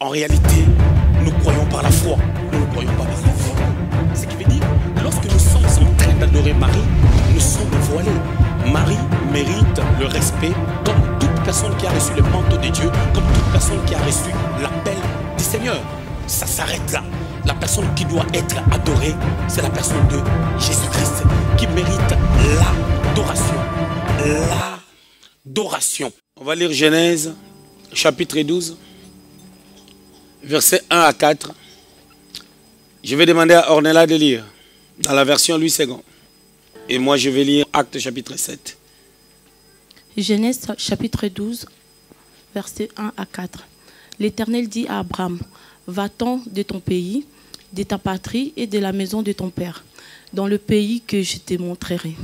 En réalité, nous croyons par la foi. Nous ne croyons pas par la foi. Ce qui veut dire, lorsque nous sommes en train d'adorer Marie, nous sommes voilés. Marie mérite le respect comme toute personne qui a reçu le manteau de Dieu, comme toute personne qui a reçu l'appel du Seigneur. Ça s'arrête là. La personne qui doit être adorée, c'est la personne de Jésus-Christ qui mérite l'adoration. L'adoration. On va lire Genèse, chapitre 12, versets 1 à 4. Je vais demander à Ornella de lire dans la version Louis II. Et moi, je vais lire Actes chapitre 7. Genèse chapitre 12, versets 1 à 4. L'Éternel dit à Abraham, va-t'en de ton pays, de ta patrie et de la maison de ton père, dans le pays que je te montrerai.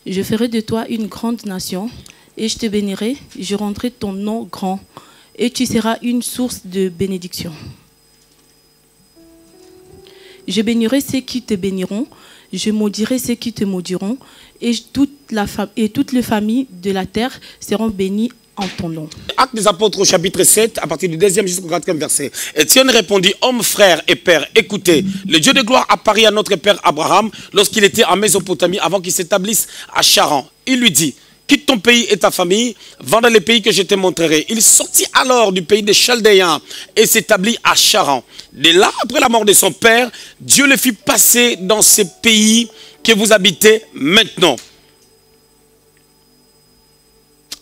Je ferai de toi une grande nation, et je te bénirai, je rendrai ton nom grand, et tu seras une source de bénédiction. Je bénirai ceux qui te béniront, je maudirai ceux qui te maudiront, et toutes les familles de la terre seront bénies en ton nom. Actes des apôtres au chapitre 7, à partir du 2e jusqu'au 4e verset. Étienne répondit, homme, frère et père, écoutez, le Dieu de gloire apparut à notre père Abraham lorsqu'il était en Mésopotamie avant qu'il s'établisse à Charan. Il lui dit, quitte ton pays et ta famille, va dans les pays que je te montrerai. Il sortit alors du pays des Chaldéens et s'établit à Charan. De là, après la mort de son père, Dieu le fit passer dans ces pays que vous habitez maintenant.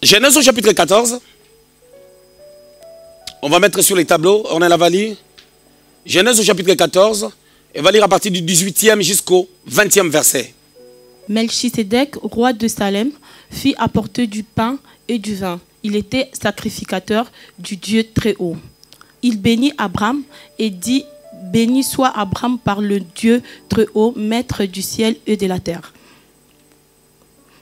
Genèse au chapitre 14. On va mettre sur les tableaux, on est là, va lire. Genèse au chapitre 14, et va lire à partir du 18e jusqu'au 20e verset. Melchisédek, roi de Salem, fit apporter du pain et du vin. Il était sacrificateur du Dieu très haut. Il bénit Abraham et dit, béni soit Abraham par le Dieu très haut, maître du ciel et de la terre.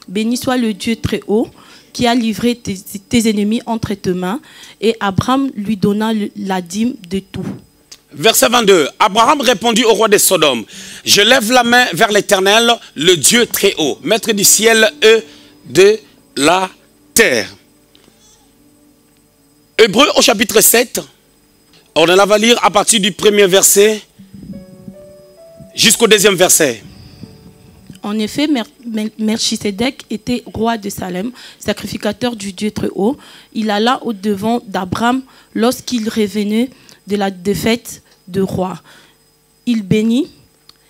Béni soit le Dieu très haut, qui a livré tes ennemis entre tes mains, et Abraham lui donna la dîme de tout. Verset 22. Abraham répondit au roi de Sodome, je lève la main vers l'Éternel, le Dieu très haut, maître du ciel et de la terre. Hébreux au chapitre 7, on va lire à partir du 1er verset jusqu'au 2e verset. En effet, Melchisédek était roi de Salem, sacrificateur du Dieu très haut. Il alla au-devant d'Abraham lorsqu'il revenait de la défaite de roi. Il bénit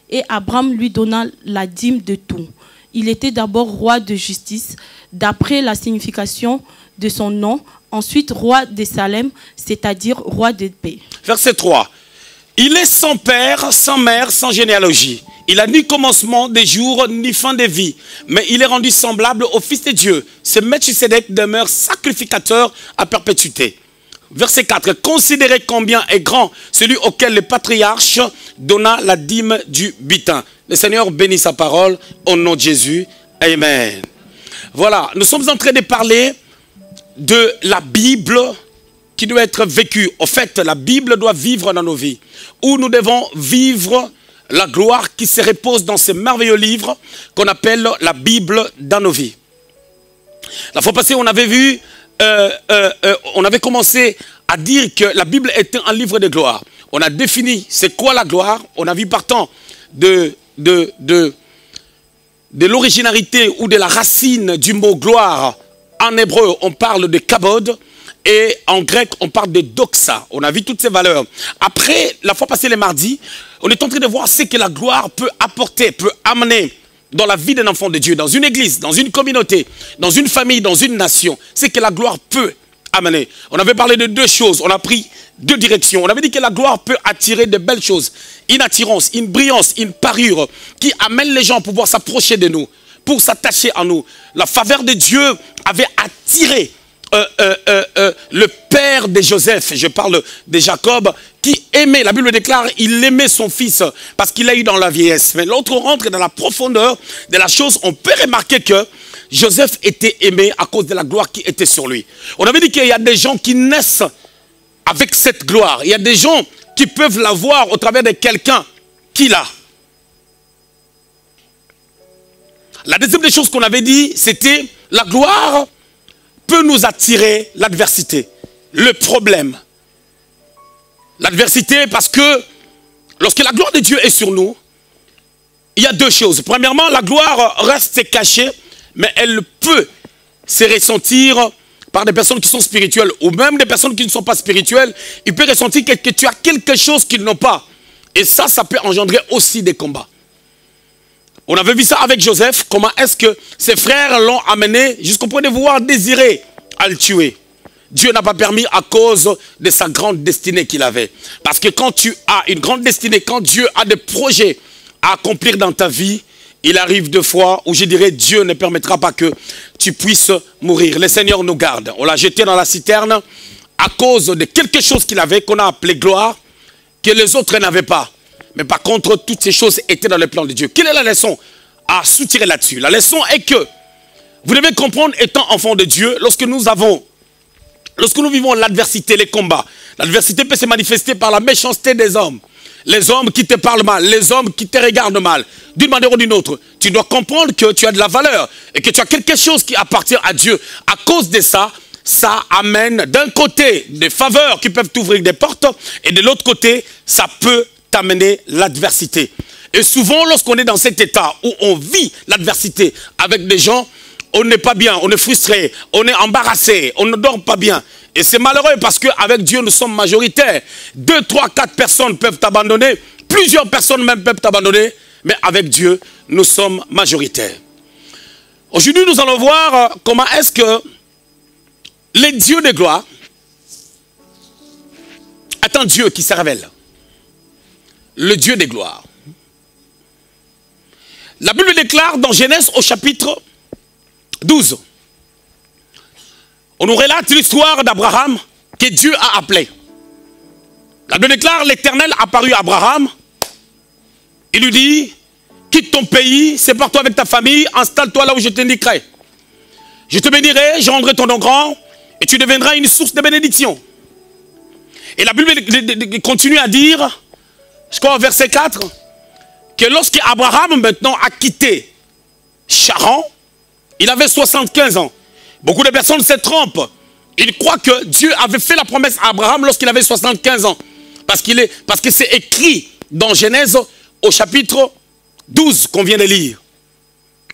et Abraham lui donna la dîme de tout. Il était d'abord roi de justice, d'après la signification de son nom. Ensuite, roi de Salem, c'est-à-dire roi de paix. Verset 3. Il est sans père, sans mère, sans généalogie. Il n'a ni commencement des jours, ni fin de vie. Mais il est rendu semblable au Fils de Dieu. Ce Melchisédek demeure sacrificateur à perpétuité. Verset 4. Considérez combien est grand celui auquel le patriarche donna la dîme du butin. Le Seigneur bénit sa parole au nom de Jésus. Amen. Voilà, nous sommes en train de parler de la Bible qui doit être vécue. En fait, la Bible doit vivre dans nos vies. Où nous devons vivre la gloire qui se repose dans ce merveilleux livre qu'on appelle la Bible dans nos vies. La fois passée, on avait vu, on avait commencé à dire que la Bible était un livre de gloire. On a défini c'est quoi la gloire. On a vu partant de l'originalité ou de la racine du mot gloire. En hébreu, on parle de kabod. Et en grec, on parle de doxa. On a vu toutes ces valeurs. Après, la fois passée, les mardis, on est en train de voir ce que la gloire peut apporter, peut amener dans la vie d'un enfant de Dieu, dans une église, dans une communauté, dans une famille, dans une nation. Ce que la gloire peut amener. On avait parlé de deux choses. On a pris deux directions. On avait dit que la gloire peut attirer de belles choses. Une attirance, une brillance, une parure qui amène les gens à pouvoir s'approcher de nous, pour s'attacher à nous. La faveur de Dieu avait attiré le père de Joseph, je parle de Jacob, qui aimait, la Bible déclare, il aimait son fils parce qu'il l'a eu dans la vieillesse. Mais l'autre rentre dans la profondeur de la chose, on peut remarquer que Joseph était aimé à cause de la gloire qui était sur lui. On avait dit qu'il y a des gens qui naissent avec cette gloire. Il y a des gens qui peuvent la voir au travers de quelqu'un qui l'a. La deuxième des choses qu'on avait dit, c'était la gloire peut nous attirer l'adversité, le problème. L'adversité, parce que lorsque la gloire de Dieu est sur nous, il y a deux choses. Premièrement, la gloire reste cachée, mais elle peut se ressentir par des personnes qui sont spirituelles, ou même des personnes qui ne sont pas spirituelles. Il peut ressentir que tu as quelque chose qu'ils n'ont pas. Et ça peut engendrer aussi des combats. On avait vu ça avec Joseph, comment est-ce que ses frères l'ont amené jusqu'au point de vouloir désirer à le tuer. Dieu n'a pas permis à cause de sa grande destinée qu'il avait. Parce que quand tu as une grande destinée, quand Dieu a des projets à accomplir dans ta vie, il arrive deux fois où je dirais Dieu ne permettra pas que tu puisses mourir. Le Seigneur nous garde. On l'a jeté dans la citerne à cause de quelque chose qu'il avait, qu'on a appelé gloire, que les autres n'avaient pas. Mais par contre, toutes ces choses étaient dans le plan de Dieu. Quelle est la leçon à soutirer là-dessus? La leçon est que vous devez comprendre, étant enfant de Dieu, lorsque nous vivons l'adversité, les combats, l'adversité peut se manifester par la méchanceté des hommes. Les hommes qui te parlent mal, les hommes qui te regardent mal, d'une manière ou d'une autre. Tu dois comprendre que tu as de la valeur et que tu as quelque chose qui appartient à Dieu. À cause de ça, ça amène d'un côté des faveurs qui peuvent t'ouvrir des portes et de l'autre côté, ça peut t'amener l'adversité. Et souvent, lorsqu'on est dans cet état où on vit l'adversité avec des gens, on n'est pas bien, on est frustré, on est embarrassé, on ne dort pas bien. Et c'est malheureux parce qu'avec Dieu, nous sommes majoritaires. 2, 3, 4 personnes peuvent t'abandonner, plusieurs personnes même peuvent t'abandonner, mais avec Dieu, nous sommes majoritaires. Aujourd'hui, nous allons voir comment est-ce que les dieux de gloire est un Dieu qui se révèle. Le Dieu de gloire. La Bible déclare dans Genèse au chapitre 12. On nous relate l'histoire d'Abraham que Dieu a appelé. La Bible déclare, l'Éternel apparut à Abraham. Il lui dit, quitte ton pays, sépare-toi avec ta famille, installe-toi là où je t'indiquerai. Je te bénirai, je rendrai ton nom grand, et tu deviendras une source de bénédiction. Et la Bible continue à dire, je crois au verset 4, que lorsque Abraham maintenant a quitté Charan, il avait 75 ans. Beaucoup de personnes se trompent. Ils croient que Dieu avait fait la promesse à Abraham lorsqu'il avait 75 ans. Parce que c'est écrit dans Genèse au chapitre 12 qu'on vient de lire.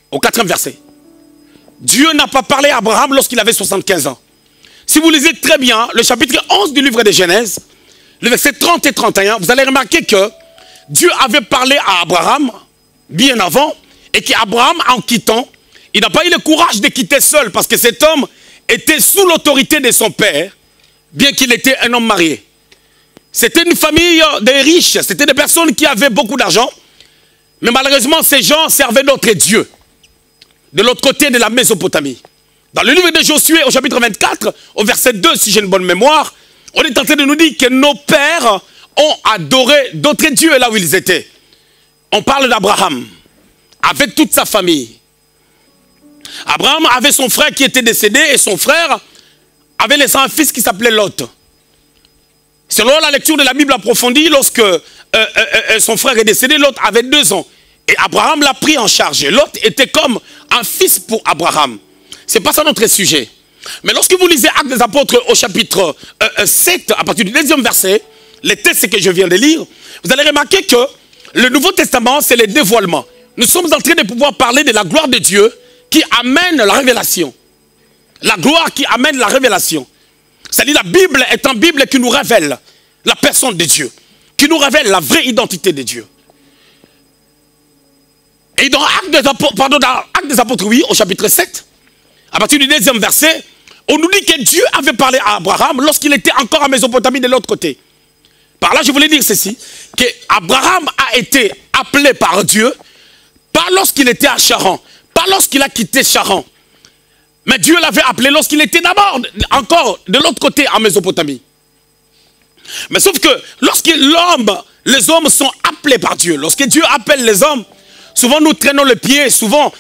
Au 4e verset. Dieu n'a pas parlé à Abraham lorsqu'il avait 75 ans. Si vous lisez très bien le chapitre 11 du livre de Genèse, le verset 30 et 31, vous allez remarquer que Dieu avait parlé à Abraham bien avant et qu'Abraham, en quittant, il n'a pas eu le courage de quitter seul parce que cet homme était sous l'autorité de son père, bien qu'il était un homme marié. C'était une famille de riches, c'était des personnes qui avaient beaucoup d'argent, mais malheureusement ces gens servaient d'autres dieux, de l'autre côté de la Mésopotamie. Dans le livre de Josué, au chapitre 24, au verset 2, si j'ai une bonne mémoire, on est en train de nous dire que nos pères ont adoré d'autres dieux là où ils étaient. On parle d'Abraham, avec toute sa famille. Abraham avait son frère qui était décédé et son frère avait laissé un fils qui s'appelait Lot. Selon la lecture de la Bible approfondie, lorsque son frère est décédé, Lot avait 2 ans. Et Abraham l'a pris en charge. Lot était comme un fils pour Abraham. Ce n'est pas ça notre sujet. Mais lorsque vous lisez Actes des Apôtres au chapitre 7, à partir du 2e verset, les textes que je viens de lire, vous allez remarquer que le Nouveau Testament, c'est le dévoilement. Nous sommes en train de pouvoir parler de la gloire de Dieu qui amène la révélation. La gloire qui amène la révélation. C'est-à-dire la Bible est une Bible qui nous révèle la personne de Dieu, qui nous révèle la vraie identité de Dieu. Et dans Actes des Apôtres, oui, au chapitre 7, à partir du 2e verset, on nous dit que Dieu avait parlé à Abraham lorsqu'il était encore en Mésopotamie de l'autre côté. Par là, je voulais dire ceci, que Abraham a été appelé par Dieu, pas lorsqu'il était à Charan, pas lorsqu'il a quitté Charan. Mais Dieu l'avait appelé lorsqu'il était d'abord encore de l'autre côté en Mésopotamie. Mais sauf que lorsque les hommes sont appelés par Dieu, lorsque Dieu appelle les hommes, souvent nous traînons le pied, souvent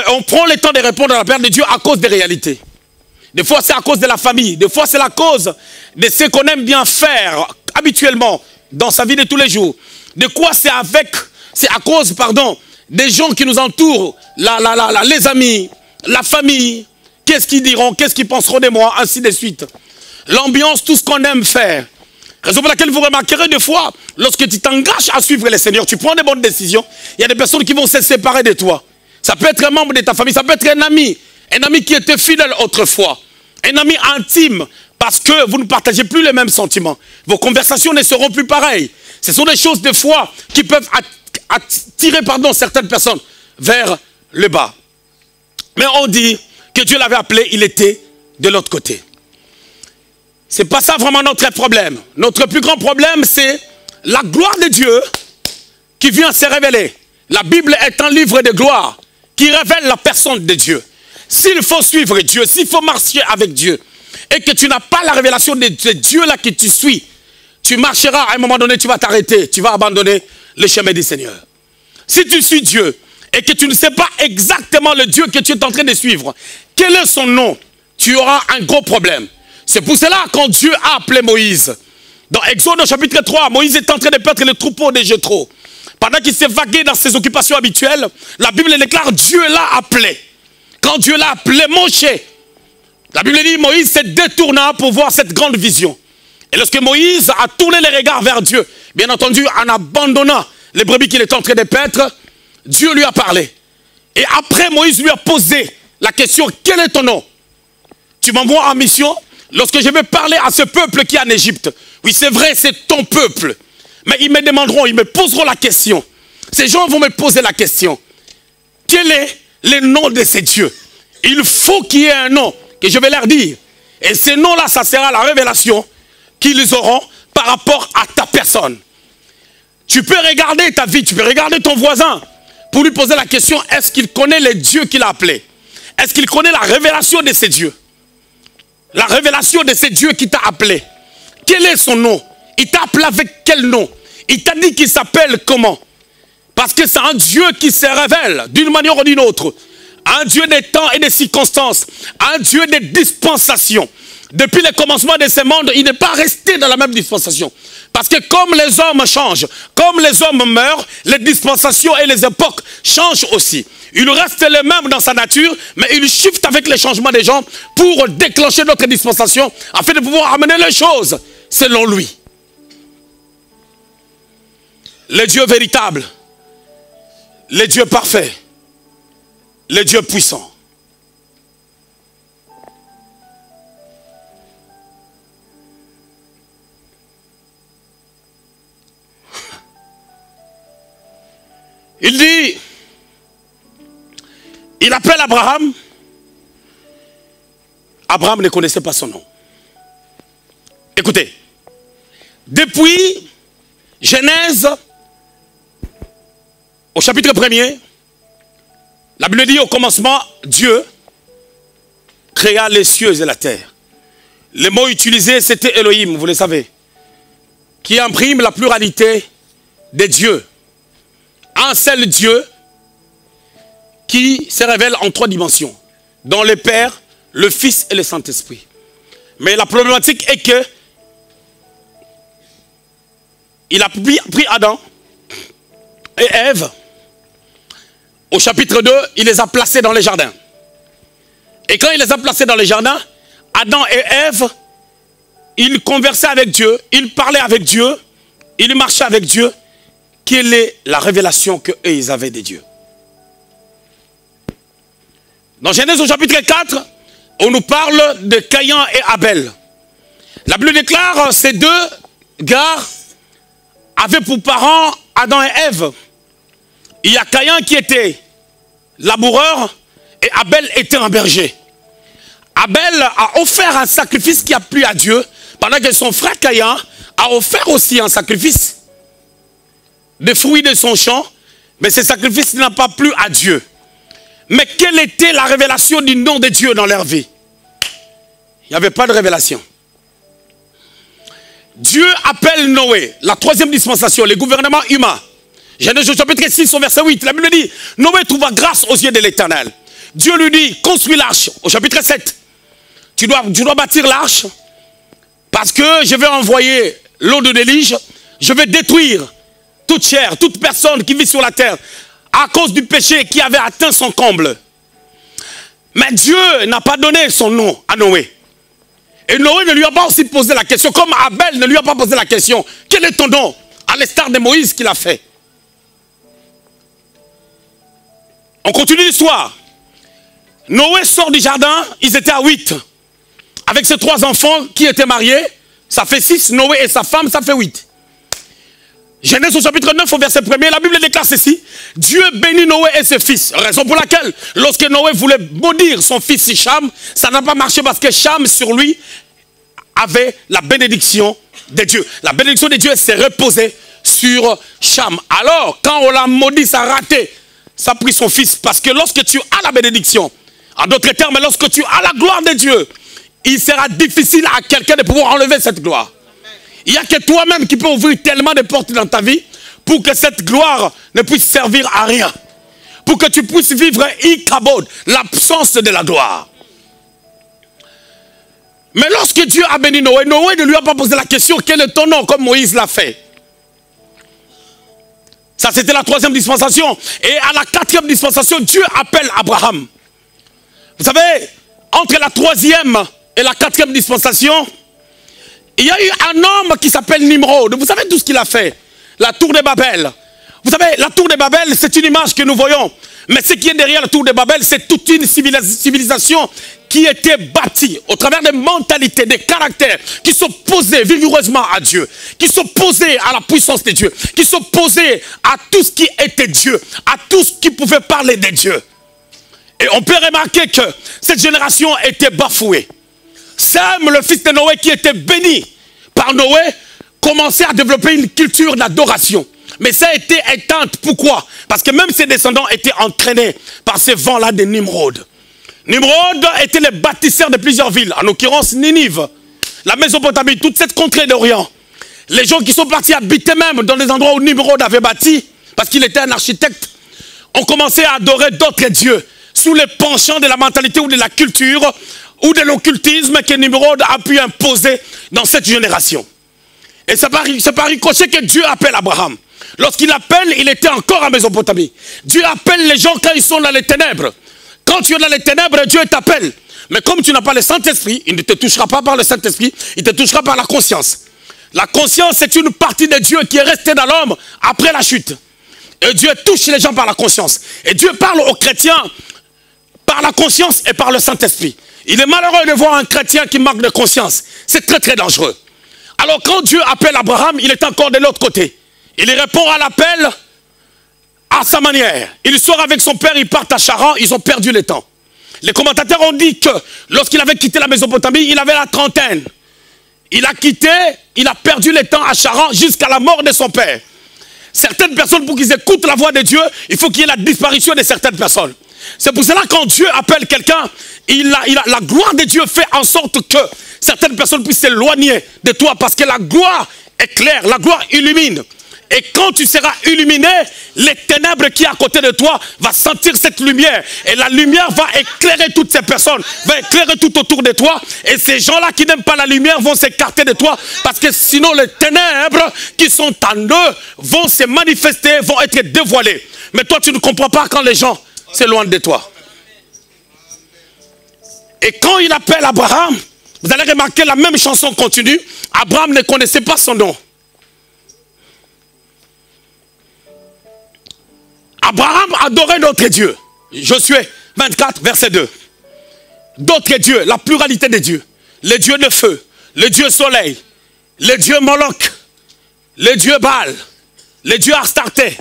on prend le temps de répondre à la prière de Dieu à cause des réalités. Des fois c'est à cause de la famille, des fois c'est la cause de ce qu'on aime bien faire habituellement dans sa vie de tous les jours. De quoi c'est à cause, des gens qui nous entourent, les amis, la famille, qu'est-ce qu'ils diront, qu'est-ce qu'ils penseront de moi, ainsi de suite. L'ambiance, tout ce qu'on aime faire. Raison pour laquelle vous remarquerez des fois, lorsque tu t'engages à suivre le Seigneur, tu prends des bonnes décisions, il y a des personnes qui vont se séparer de toi. Ça peut être un membre de ta famille, ça peut être un ami qui était fidèle autrefois, un ami intime, parce que vous ne partagez plus les mêmes sentiments. Vos conversations ne seront plus pareilles. Ce sont des choses des fois qui peuvent attirer certaines personnes vers le bas. Mais on dit que Dieu l'avait appelé, il était de l'autre côté. C'est pas ça vraiment notre problème. Notre plus grand problème, c'est la gloire de Dieu qui vient se révéler. La Bible est un livre de gloire qui révèle la personne de Dieu. S'il faut suivre Dieu, s'il faut marcher avec Dieu, et que tu n'as pas la révélation de Dieu là que tu suis, tu marcheras, à un moment donné, tu vas t'arrêter, tu vas abandonner le chemin du Seigneur. Si tu suis Dieu, et que tu ne sais pas exactement le Dieu que tu es en train de suivre, quel est son nom, tu auras un gros problème. C'est pour cela quand Dieu a appelé Moïse, dans Exode chapitre 3, Moïse est en train de perdre le troupeau de Jéthro. Pendant qu'il s'est vagué dans ses occupations habituelles, la Bible déclare Dieu l'a appelé. Quand Dieu l'a appelé Moshe, la Bible dit Moïse se détourna pour voir cette grande vision. Et lorsque Moïse a tourné les regards vers Dieu, bien entendu en abandonnant les brebis qu'il était en train de paître, Dieu lui a parlé. Et après Moïse lui a posé la question, quel est ton nom? Tu m'envoies en mission lorsque je vais parler à ce peuple qui est en Égypte. Oui, c'est vrai, c'est ton peuple. Mais ils me demanderont, ils me poseront la question. Ces gens vont me poser la question. Quel est le nom de ces dieux? Il faut qu'il y ait un nom que je vais leur dire. Et ce nom-là, ça sera la révélation qu'ils auront par rapport à ta personne. Tu peux regarder ta vie, tu peux regarder ton voisin pour lui poser la question, est-ce qu'il connaît les dieux qu'il a appelés? Est-ce qu'il connaît la révélation de ces dieux? La révélation de ces dieux qui t'a appelé. Quel est son nom? Il t'a appelé avec quel nom? Il t'a dit qu'il s'appelle comment? Parce que c'est un Dieu qui se révèle d'une manière ou d'une autre. Un Dieu des temps et des circonstances. Un Dieu des dispensations. Depuis le commencement de ce monde, il n'est pas resté dans la même dispensation. Parce que comme les hommes changent, comme les hommes meurent, les dispensations et les époques changent aussi. Il reste le même dans sa nature, mais il shift avec les changements des gens pour déclencher notre dispensation, afin de pouvoir amener les choses selon lui. Le Dieu véritable, le Dieu parfait, le Dieu puissant. Il dit, il appelle Abraham. Abraham ne connaissait pas son nom. Écoutez, depuis Genèse, au chapitre 1er, la Bible dit au commencement, Dieu créa les cieux et la terre. Le mot utilisé, c'était Elohim, vous le savez, qui imprime la pluralité des dieux. Un seul Dieu qui se révèle en 3 dimensions, dont le Père, le Fils et le Saint-Esprit. Mais la problématique est que il a pris Adam et Ève. Au chapitre 2, il les a placés dans les jardins. Et quand il les a placés dans les jardins, Adam et Ève, ils conversaient avec Dieu, ils parlaient avec Dieu, ils marchaient avec Dieu. Quelle est la révélation qu'ils avaient de Dieu? Dans Genèse au chapitre 4, on nous parle de Caïn et Abel. La Bible déclare ces deux gars avaient pour parents Adam et Ève. Il y a Caïn qui était laboureur et Abel était un berger. Abel a offert un sacrifice qui a plu à Dieu, pendant que son frère Caïn a offert aussi un sacrifice des fruits de son champ, mais ce sacrifice n'a pas plu à Dieu. Mais quelle était la révélation du nom de Dieu dans leur vie? Il n'y avait pas de révélation. Dieu appelle Noé, la 3e dispensation, le gouvernement humain. Genèse au chapitre 6 au verset 8, la Bible dit, Noé trouva grâce aux yeux de l'Éternel. Dieu lui dit, construis l'arche. Au chapitre 7, tu dois bâtir l'arche, parce que je vais envoyer l'eau de déluge, je vais détruire toute chair, toute personne qui vit sur la terre, à cause du péché qui avait atteint son comble. Mais Dieu n'a pas donné son nom à Noé. Et Noé ne lui a pas aussi posé la question, comme Abel ne lui a pas posé la question. Quel est ton nom? À l'instar de Moïse qu'il a fait. On continue l'histoire. Noé sort du jardin, ils étaient à 8. Avec ses 3 enfants qui étaient mariés, ça fait 6. Noé et sa femme, ça fait 8. Genèse au chapitre 9, au verset 1er, la Bible déclare ceci. Dieu bénit Noé et ses fils. Raison pour laquelle, lorsque Noé voulait maudire son fils Cham, ça n'a pas marché parce que Cham, sur lui, avait la bénédiction de Dieu. La bénédiction de Dieu s'est reposée sur Cham. Alors, quand on l'a maudit, ça a raté. Ça a pris son fils. Parce que lorsque tu as la bénédiction, en d'autres termes, lorsque tu as la gloire de Dieu, il sera difficile à quelqu'un de pouvoir enlever cette gloire. Il n'y a que toi-même qui peux ouvrir tellement de portes dans ta vie pour que cette gloire ne puisse servir à rien. Pour que tu puisses vivre ikabod, l'absence de la gloire. Mais lorsque Dieu a béni Noé, Noé ne lui a pas posé la question quel est ton nom comme Moïse l'a fait. Ça c'était la 3e dispensation. Et à la 4e dispensation, Dieu appelle Abraham. Vous savez, entre la 3e et la 4e dispensation, il y a eu un homme qui s'appelle Nimrod. Vous savez tout ce qu'il a fait. La tour de Babel. Vous savez, la tour de Babel, c'est une image que nous voyons. Mais ce qui est derrière la tour de Babel, c'est toute une civilisation qui était bâtie au travers des mentalités, des caractères qui s'opposaient vigoureusement à Dieu, qui s'opposaient à la puissance de Dieu, qui s'opposaient à tout ce qui était Dieu, à tout ce qui pouvait parler de Dieu. Et on peut remarquer que cette génération était bafouée. Sem, le fils de Noé, qui était béni par Noé, commençait à développer une culture d'adoration. Mais ça a été éteinte. Pourquoi? Parce que même ses descendants étaient entraînés par ces vents-là de Nimrod. Nimrod était le bâtisseur de plusieurs villes, en l'occurrence Ninive, la Mésopotamie, toute cette contrée d'Orient. Les gens qui sont partis habiter même dans les endroits où Nimrod avait bâti, parce qu'il était un architecte, ont commencé à adorer d'autres dieux, sous les penchants de la mentalité ou de la culture, ou de l'occultisme que Nimrod a pu imposer dans cette génération. Et c'est par ricochet que Dieu appelle Abraham. Lorsqu'il appelle, il était encore en Mésopotamie. Dieu appelle les gens quand ils sont dans les ténèbres. Quand tu es dans les ténèbres, Dieu t'appelle. Mais comme tu n'as pas le Saint-Esprit, il ne te touchera pas par le Saint-Esprit, il te touchera par la conscience. La conscience, c'est une partie de Dieu qui est restée dans l'homme après la chute. Et Dieu touche les gens par la conscience. Et Dieu parle aux chrétiens par la conscience et par le Saint-Esprit. Il est malheureux de voir un chrétien qui manque de conscience. C'est très très dangereux. Alors quand Dieu appelle Abraham, il est encore de l'autre côté. Il répond à l'appel à sa manière. Il sort avec son père, ils partent à Charan, ils ont perdu le temps. Les commentateurs ont dit que lorsqu'il avait quitté la Mésopotamie, il avait la trentaine. Il a quitté, il a perdu le temps à Charan jusqu'à la mort de son père. Certaines personnes, pour qu'ils écoutent la voix de Dieu, il faut qu'il y ait la disparition de certaines personnes. C'est pour cela que quand Dieu appelle quelqu'un, la gloire de Dieu fait en sorte que certaines personnes puissent s'éloigner de toi parce que la gloire est claire, la gloire illumine. Et quand tu seras illuminé, les ténèbres qui sont à côté de toi vont sentir cette lumière. Et la lumière va éclairer toutes ces personnes, va éclairer tout autour de toi. Et ces gens-là qui n'aiment pas la lumière vont s'écarter de toi. Parce que sinon les ténèbres qui sont en eux vont se manifester, vont être dévoilées. Mais toi tu ne comprends pas quand les gens s'éloignent de toi. Et quand il appelle Abraham, vous allez remarquer la même chanson continue. Abraham ne connaissait pas son nom. Abraham adorait d'autres dieux. Josué 24, verset 2. D'autres dieux, la pluralité des dieux. Les dieux de feu, les dieux soleil, les dieux Moloch, les dieux Baal, les dieux Astarté.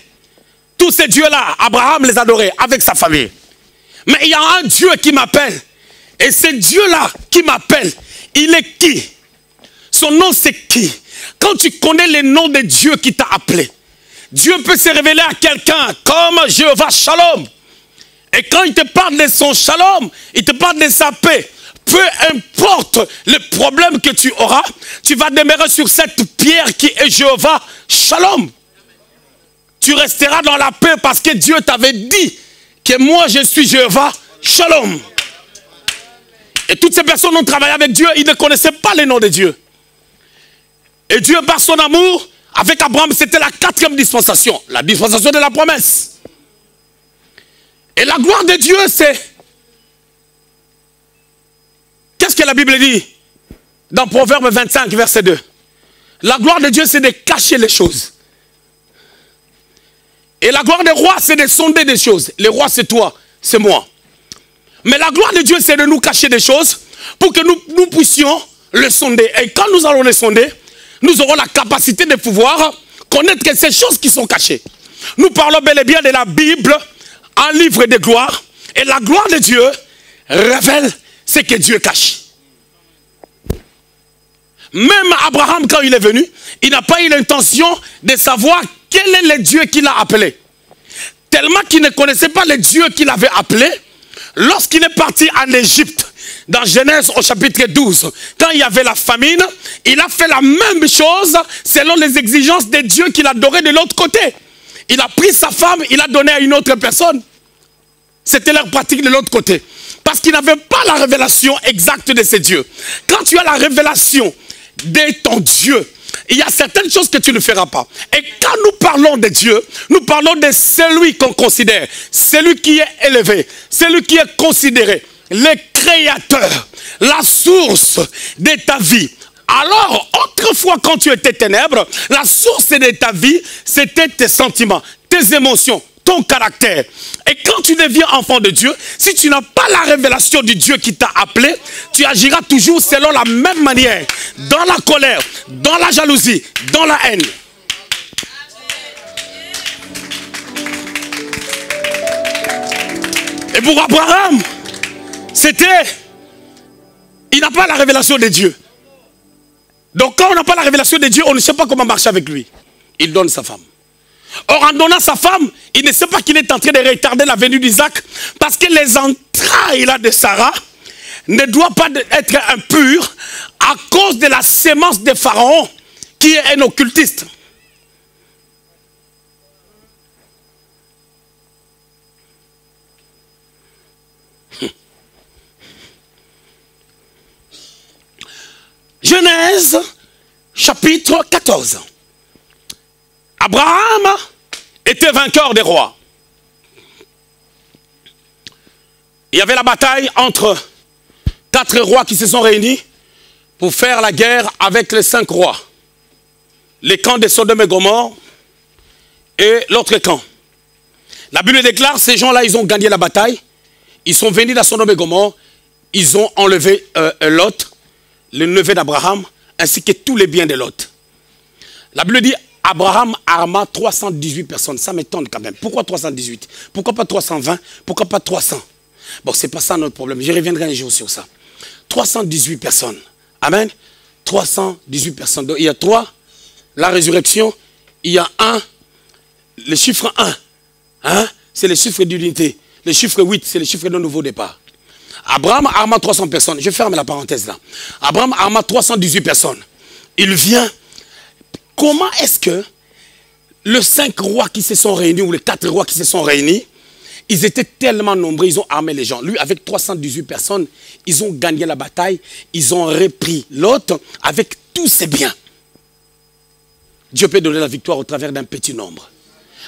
Tous ces dieux-là, Abraham les adorait avec sa famille. Mais il y a un Dieu qui m'appelle. Et ce Dieu-là qui m'appelle, il est qui? Son nom c'est qui? Quand tu connais le nom de Dieu qui t'a appelé, Dieu peut se révéler à quelqu'un comme Jéhovah Shalom. Et quand il te parle de son Shalom, il te parle de sa paix. Peu importe le problème que tu auras, tu vas demeurer sur cette pierre qui est Jéhovah Shalom. Tu resteras dans la paix parce que Dieu t'avait dit que moi je suis Jéhovah Shalom. Et toutes ces personnes ont travaillé avec Dieu, ils ne connaissaient pas le nom de Dieu. Et Dieu, par son amour, avec Abraham, c'était la 4e dispensation, la dispensation de la promesse. Et la gloire de Dieu, c'est... Qu'est-ce que la Bible dit? dans Proverbe 25, verset 2. La gloire de Dieu, c'est de cacher les choses. Et la gloire des rois, c'est de sonder des choses. Les rois, c'est toi, c'est moi. Mais la gloire de Dieu, c'est de nous cacher des choses pour que nous puissions le sonder. Et quand nous allons le sonder, nous aurons la capacité de pouvoir connaître que ces choses qui sont cachées. Nous parlons bel et bien de la Bible, un livre de gloire. Et la gloire de Dieu révèle ce que Dieu cache. Même Abraham, quand il est venu, il n'a pas eu l'intention de savoir quel est le Dieu qu'il a appelé. Tellement qu'il ne connaissait pas le Dieu qu'il avait appelé, lorsqu'il est parti en Égypte, dans Genèse au chapitre 12, quand il y avait la famine, il a fait la même chose selon les exigences de Dieu qu'il adorait de l'autre côté. Il a pris sa femme, il a donné à une autre personne. C'était leur pratique de l'autre côté. Parce qu'il n'avait pas la révélation exacte de ces dieux. Quand tu as la révélation de ton Dieu, il y a certaines choses que tu ne feras pas. Et quand nous parlons de Dieu, nous parlons de celui qu'on considère, celui qui est élevé, celui qui est considéré, le créateur, la source de ta vie. Alors, autrefois, quand tu étais ténèbres, la source de ta vie, c'était tes sentiments, tes émotions, ton caractère. Et quand tu deviens enfant de Dieu, si tu n'as pas la révélation du Dieu qui t'a appelé, tu agiras toujours selon la même manière, dans la colère, dans la jalousie, dans la haine. Et pour Abraham, c'était, il n'a pas la révélation de Dieu. Donc quand on n'a pas la révélation de Dieu, on ne sait pas comment marcher avec lui. Il donne sa femme. Or, en donnant sa femme, il ne sait pas qu'il est en train de retarder la venue d'Isaac, parce que les entrailles là, de Sarah ne doivent pas être impures à cause de la sémence de Pharaon, qui est un occultiste. Genèse, chapitre 14. Abraham était vainqueur des rois. Il y avait la bataille entre 4 rois qui se sont réunis pour faire la guerre avec les 5 rois. Les camps de Sodome et Gomorrhe et l'autre camp. La Bible déclare, ces gens-là, ils ont gagné la bataille. Ils sont venus dans Sodome et Gomorrhe. Ils ont enlevé Lot, le neveu d'Abraham, ainsi que tous les biens de Lot. La Bible dit, Abraham arma 318 personnes. Ça m'étonne quand même. Pourquoi 318? Pourquoi pas 320? Pourquoi pas 300? Bon, c'est pas ça notre problème. Je reviendrai un jour sur ça. 318 personnes. Amen. 318 personnes. Donc, il y a 3, la résurrection. Il y a 1, le chiffre 1. Hein? C'est le chiffre d'unité. Le chiffre 8, c'est le chiffre d'un nouveau départ. Abraham arma 300 personnes. Je ferme la parenthèse là. Abraham arma 318 personnes. Il vient. Comment est-ce que les 5 rois qui se sont réunis, ou les 4 rois qui se sont réunis, ils étaient tellement nombreux, ils ont armé les gens. Lui, avec 318 personnes, ils ont gagné la bataille, ils ont repris l'autre avec tous ses biens. Dieu peut donner la victoire au travers d'un petit nombre.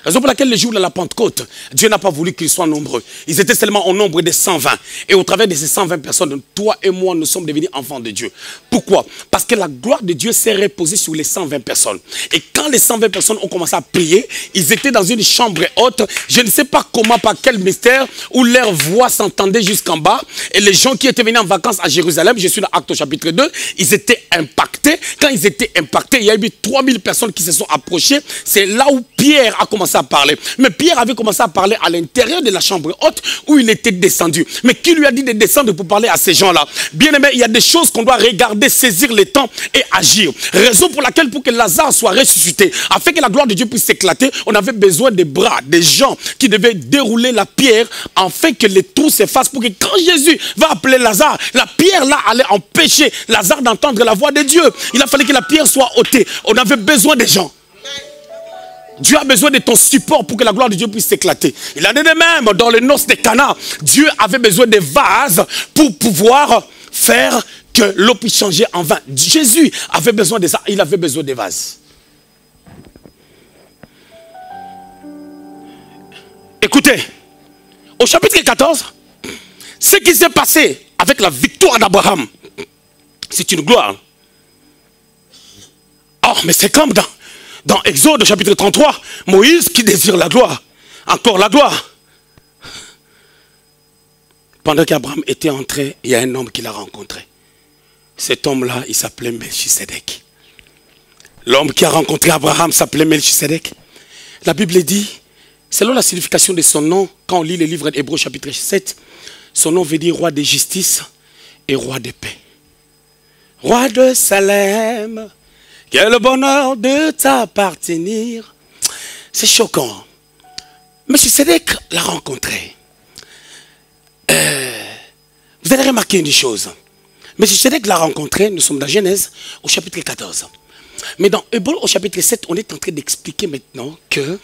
Raison pour laquelle le jour de la Pentecôte, Dieu n'a pas voulu qu'ils soient nombreux. Ils étaient seulement au nombre de 120. Et au travers de ces 120 personnes, toi et moi, nous sommes devenus enfants de Dieu. Pourquoi? Parce que la gloire de Dieu s'est reposée sur les 120 personnes. Et quand les 120 personnes ont commencé à prier, ils étaient dans une chambre haute. Je ne sais pas comment, par quel mystère, où leur voix s'entendait jusqu'en bas. Et les gens qui étaient venus en vacances à Jérusalem, je suis dans Actes au chapitre 2, ils étaient impactés. Quand ils étaient impactés, il y a eu 3000 personnes qui se sont approchées. C'est là où Pierre a commencé à parler. Mais Pierre avait commencé à parler à l'intérieur de la chambre haute où il était descendu. Mais qui lui a dit de descendre pour parler à ces gens-là? Bien aimé, il y a des choses qu'on doit regarder, saisir le temps et agir. Raison pour laquelle, pour que Lazare soit ressuscité, afin que la gloire de Dieu puisse s'éclater, on avait besoin des bras, des gens qui devaient dérouler la pierre afin que les trous s'effacent, pour que quand Jésus va appeler Lazare, la pierre là allait empêcher Lazare d'entendre la voix de Dieu. Il a fallu que la pierre soit ôtée. On avait besoin des gens. Dieu a besoin de ton support pour que la gloire de Dieu puisse s'éclater. Il en est de même dans les noces de Cana. Dieu avait besoin de vases pour pouvoir faire que l'eau puisse changer en vin. Jésus avait besoin de ça. Il avait besoin de vases. Écoutez, au chapitre 14, ce qui s'est passé avec la victoire d'Abraham, c'est une gloire. Oh, mais c'est comme dans Exode chapitre 33, Moïse qui désire la gloire. Encore la gloire. Pendant qu'Abraham était entré, il y a un homme qui l'a rencontré. Cet homme-là, il s'appelait Melchisedec. L'homme qui a rencontré Abraham s'appelait Melchisedec. La Bible dit, selon la signification de son nom, quand on lit le livre d'Hébreux chapitre 7, son nom veut dire roi de justice et roi de paix. Roi de Salem, quel bonheur de t'appartenir. C'est choquant. Melchisedec l'a rencontré. Vous allez remarquer une chose. Melchisedec l'a rencontré, nous sommes dans Genèse au chapitre 14. Mais dans Hébreux au chapitre 7, on est en train d'expliquer maintenant que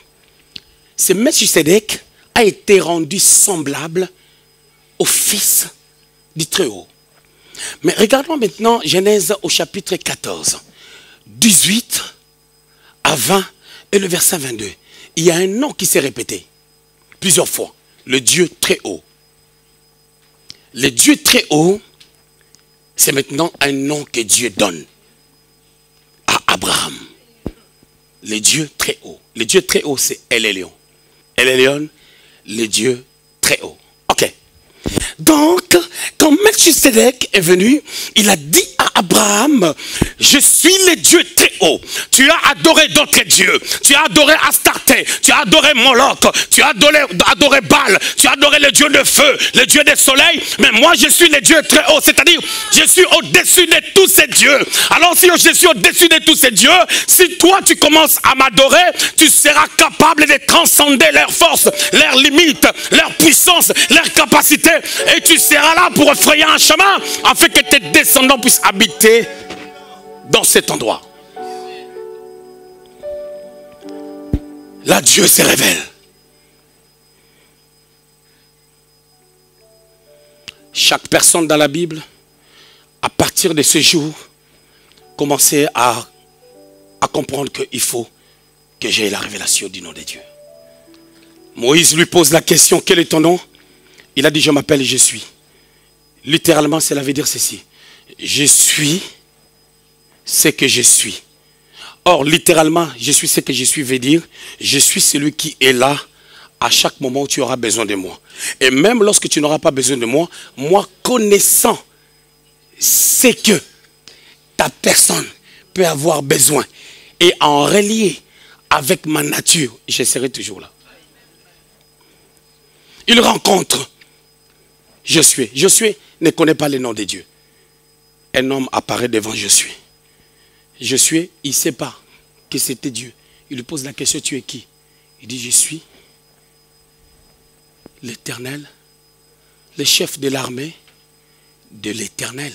ce Melchisedec a été rendu semblable au Fils du Très-Haut. Mais regardons maintenant Genèse au chapitre 14, 18 à 20 et le verset 22. Il y a un nom qui s'est répété plusieurs fois, le Dieu Très-Haut. Le Dieu Très-Haut, c'est maintenant un nom que Dieu donne à Abraham. Le Dieu Très-Haut. Le Dieu Très-Haut, c'est El Elyon. El Elyon, le Dieu Très-Haut. Ok. Donc, quand Melchisedec est venu, il a dit à Abraham, je suis le Dieu Très-Haut. Tu as adoré d'autres dieux. Tu as adoré Astarté. Tu as adoré Moloch. Tu as adoré Baal. Tu as adoré le Dieu de feu, le Dieu du soleil. Mais moi, je suis le Dieu Très-Haut. C'est-à-dire, je suis au-dessus de tous ces dieux. Alors, si je suis au-dessus de tous ces dieux, si toi, tu commences à m'adorer, tu seras capable de transcender leurs forces, leurs limites, leur puissance, leur capacité. Et tu seras là pour frayer un chemin afin que tes descendants puissent habiter dans cet endroit. Là, Dieu se révèle. Chaque personne dans la Bible, à partir de ce jour, commençait à comprendre qu'il faut que j'aie la révélation du nom de Dieu. Moïse lui pose la question, quel est ton nom? Il a dit, je m'appelle je suis. Littéralement, cela veut dire ceci. Je suis ce que je suis. Or, littéralement, je suis ce que je suis veut dire, je suis celui qui est là à chaque moment où tu auras besoin de moi. Et même lorsque tu n'auras pas besoin de moi, moi connaissant ce que ta personne peut avoir besoin et en relier avec ma nature, je serai toujours là. Il rencontre Josué. Josué ne connaît pas le nom de Dieu. Un homme apparaît devant Josué. Josué, il ne sait pas que c'était Dieu. Il lui pose la question, tu es qui? Il dit, je suis l'Éternel, le chef de l'armée de l'Éternel.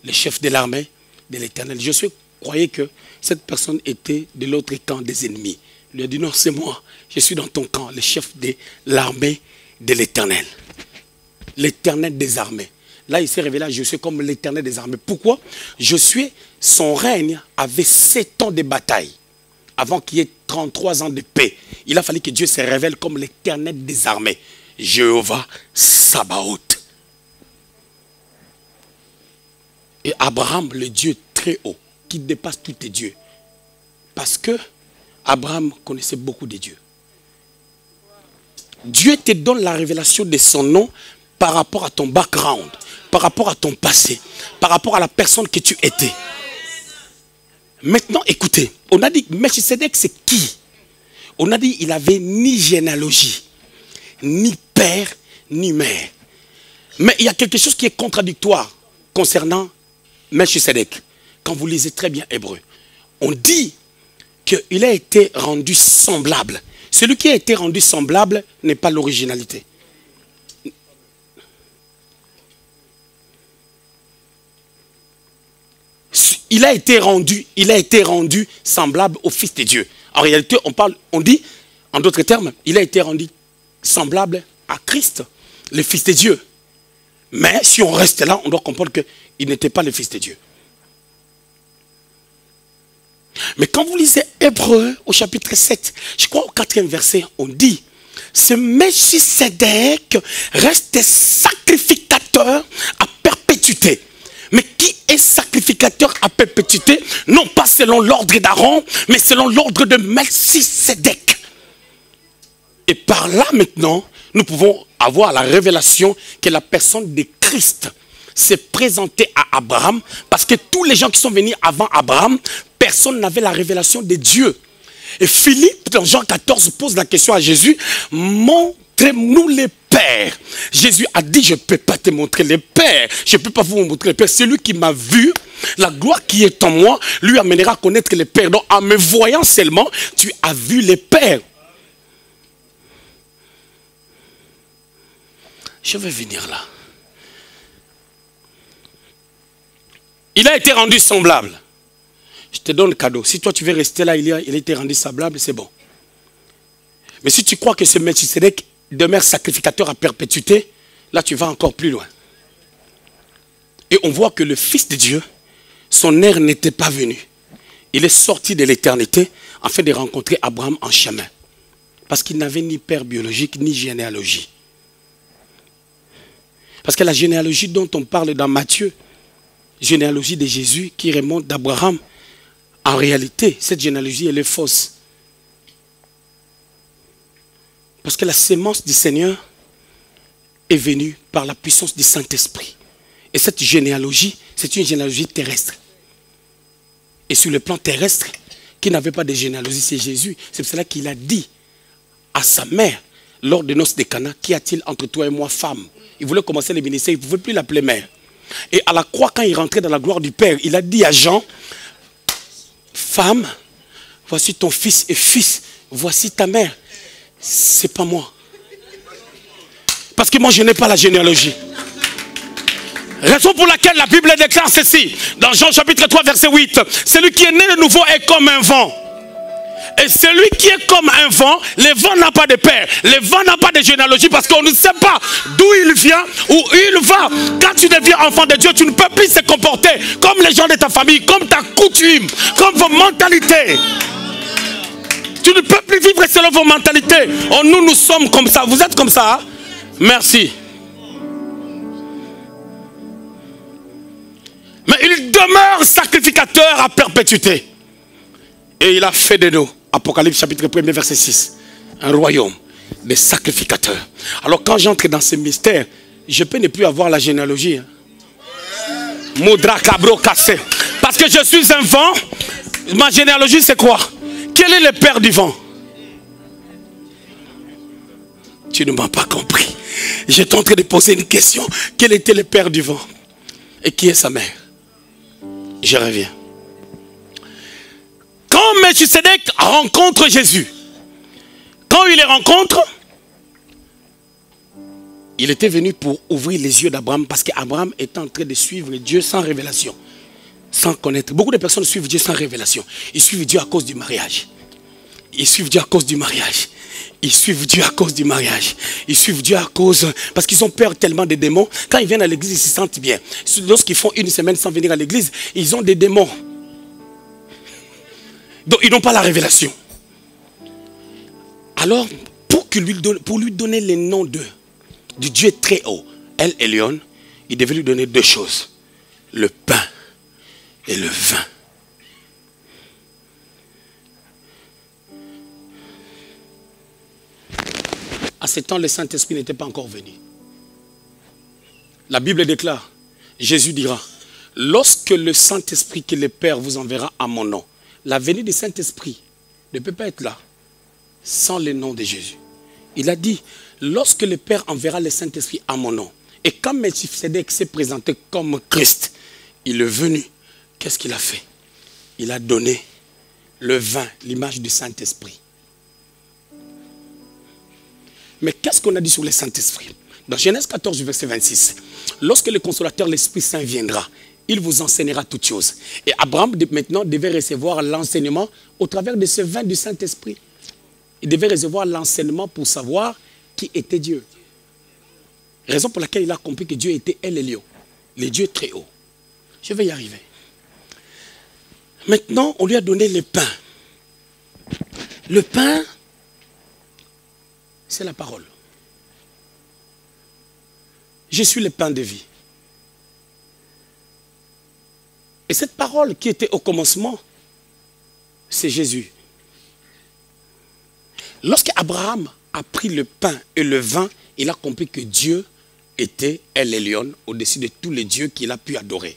Le chef de l'armée de l'Éternel. Josué croyait que cette personne était de l'autre camp des ennemis. Il lui a dit, non, c'est moi. Je suis dans ton camp, le chef de l'armée de l'Éternel. L'Éternel des armées. Là, il s'est révélé à Josué comme l'Éternel des armées. Pourquoi? Josué, son règne avait 7 ans de bataille avant qu'il y ait 33 ans de paix. Il a fallu que Dieu se révèle comme l'Éternel des armées. Jéhovah Sabaoth. Et Abraham, le Dieu très haut, qui dépasse tous les dieux. Parce que Abraham connaissait beaucoup de dieux. Dieu te donne la révélation de son nom par rapport à ton background, par rapport à ton passé, par rapport à la personne que tu étais. Maintenant, écoutez, on a dit, Melchisedec, c'est qui? On a dit, il n'avait ni généalogie, ni père, ni mère. Mais il y a quelque chose qui est contradictoire concernant Melchisedec. Quand vous lisez très bien Hébreu, on dit qu'il a été rendu semblable. Celui qui a été rendu semblable n'est pas l'originalité. Il a été rendu semblable au Fils de Dieu. En réalité, on dit, en d'autres termes, il a été rendu semblable à Christ, le Fils de Dieu. Mais si on reste là, on doit comprendre qu'il n'était pas le Fils de Dieu. Mais quand vous lisez Hébreux au chapitre 7, je crois au 4e verset, on dit, ce Melchisedec reste sacrificateur à perpétuité. Mais qui est sacrificateur à perpétuité, non pas selon l'ordre d'Aaron, mais selon l'ordre de Melchisédek. Et par là maintenant, nous pouvons avoir la révélation que la personne de Christ s'est présentée à Abraham, parce que tous les gens qui sont venus avant Abraham, personne n'avait la révélation de Dieu. Et Philippe, dans Jean 14, pose la question à Jésus, montrez-nous les pères. Jésus a dit, je ne peux pas te montrer les pères, je ne peux pas vous montrer les pères. Celui qui m'a vu, la gloire qui est en moi, lui amènera à connaître les pères. Donc en me voyant seulement, tu as vu les pères. Je vais venir là. Il a été rendu semblable. Je te donne le cadeau. Si toi tu veux rester là, il a été rendu semblable, c'est bon. Mais si tu crois que ce Melchisédek demeure sacrificateur à perpétuité, là tu vas encore plus loin. Et on voit que le Fils de Dieu, son heure n'était pas venue. Il est sorti de l'éternité afin de rencontrer Abraham en chemin. Parce qu'il n'avait ni père biologique, ni généalogie. Parce que la généalogie dont on parle dans Matthieu, généalogie de Jésus qui remonte d'Abraham, en réalité, cette généalogie, elle est fausse. Parce que la sémence du Seigneur est venue par la puissance du Saint-Esprit. Et cette généalogie, c'est une généalogie terrestre. Et sur le plan terrestre, qui n'avait pas de généalogie, c'est Jésus. C'est pour cela qu'il a dit à sa mère, lors des noces de Cana, qu'y a-t-il entre toi et moi, femme? Il voulait commencer le ministère, il ne pouvait plus l'appeler mère. Et à la croix, quand il rentrait dans la gloire du Père, il a dit à Jean, femme, voici ton fils et fils, voici ta mère. C'est pas moi. Parce que moi, je n'ai pas la généalogie. Raison pour laquelle la Bible déclare ceci, dans Jean chapitre 3, verset 8. Celui qui est né de nouveau est comme un vent. Et celui qui est comme un vent, le vent n'a pas de père, le vent n'a pas de généalogie, parce qu'on ne sait pas d'où il vient, où il va. Quand tu deviens enfant de Dieu, tu ne peux plus se comporter comme les gens de ta famille, comme ta coutume, comme vos mentalités. Tu ne peux plus vivre selon vos mentalités. Oh, nous sommes comme ça. Vous êtes comme ça, hein? Merci. Mais il demeure sacrificateur à perpétuité. Et il a fait de nous, Apocalypse chapitre 1, verset 6, un royaume de sacrificateurs. Alors quand j'entre dans ce mystère, je peux ne plus avoir la généalogie. Hein. Moudra cabro cassé. Parce que je suis un vent, ma généalogie c'est quoi? Quel est le père du vent? Tu ne m'as pas compris. J'étais en train de poser une question. Quel était le père du vent? Et qui est sa mère? Je reviens. Quand Melchisédek rencontre Jésus, quand il les rencontre, il était venu pour ouvrir les yeux d'Abraham, parce qu'Abraham est en train de suivre Dieu sans révélation, sans connaître. Beaucoup de personnes suivent Dieu sans révélation. Ils suivent Dieu à cause du mariage. Ils suivent Dieu à cause du mariage. Ils suivent Dieu à cause du mariage. Ils suivent Dieu à cause... Parce qu'ils ont peur tellement des démons. Quand ils viennent à l'église, ils se sentent bien. Lorsqu'ils font une semaine sans venir à l'église, ils ont des démons. Donc ils n'ont pas la révélation. Alors, pour lui donner les noms du Dieu très haut, El Elyon, il devait lui donner deux choses. Le pain et le vin. À ce temps, le Saint-Esprit n'était pas encore venu. La Bible déclare, Jésus dira, lorsque le Saint-Esprit que le Père vous enverra à mon nom, la venue du Saint-Esprit ne peut pas être là sans le nom de Jésus. Il a dit, lorsque le Père enverra le Saint-Esprit à mon nom, et quand Melchisédek s'est présenté comme Christ, il est venu, qu'est-ce qu'il a fait? Il a donné le vin, l'image du Saint-Esprit. Mais qu'est-ce qu'on a dit sur le Saint-Esprit? Dans Genèse 14, verset 26, lorsque le consolateur, l'Esprit Saint viendra, il vous enseignera toutes choses. Et Abraham, maintenant, devait recevoir l'enseignement au travers de ce vin du Saint-Esprit. Il devait recevoir l'enseignement pour savoir qui était Dieu. Raison pour laquelle il a compris que Dieu était El Elyon, le Dieu très haut. Je vais y arriver. Maintenant, on lui a donné le pain. Le pain, c'est la parole. Je suis le pain de vie. Et cette parole qui était au commencement, c'est Jésus. Lorsque Abraham a pris le pain et le vin, il a compris que Dieu était El Elyon, au-dessus de tous les dieux qu'il a pu adorer.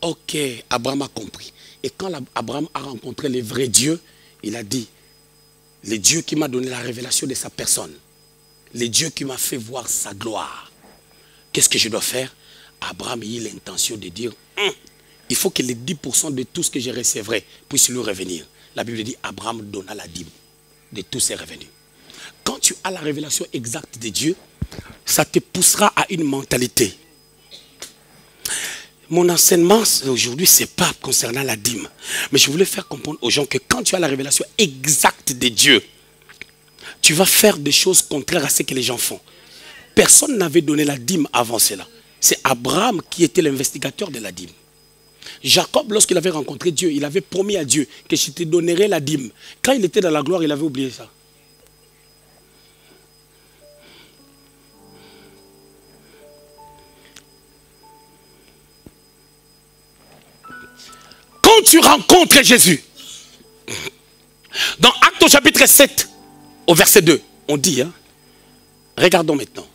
Ok, Abraham a compris. Et quand Abraham a rencontré les vrais dieux, il a dit, le Dieu qui m'a donné la révélation de sa personne, le Dieu qui m'a fait voir sa gloire, qu'est-ce que je dois faire? Abraham a eu l'intention de dire, il faut que les 10% de tout ce que je recevrai puisse lui revenir. La Bible dit, Abraham donna la dîme de tous ses revenus. Quand tu as la révélation exacte de Dieu, ça te poussera à une mentalité. Mon enseignement aujourd'hui, ce n'est pas concernant la dîme. Mais je voulais faire comprendre aux gens que quand tu as la révélation exacte de Dieu, tu vas faire des choses contraires à ce que les gens font. Personne n'avait donné la dîme avant cela. C'est Abraham qui était l'investigateur de la dîme. Jacob, lorsqu'il avait rencontré Dieu, il avait promis à Dieu que je te donnerai la dîme. Quand il était dans la gloire, il avait oublié ça. Quand tu rencontres Jésus, dans Actes au chapitre 7, au verset 2, on dit, regardons maintenant,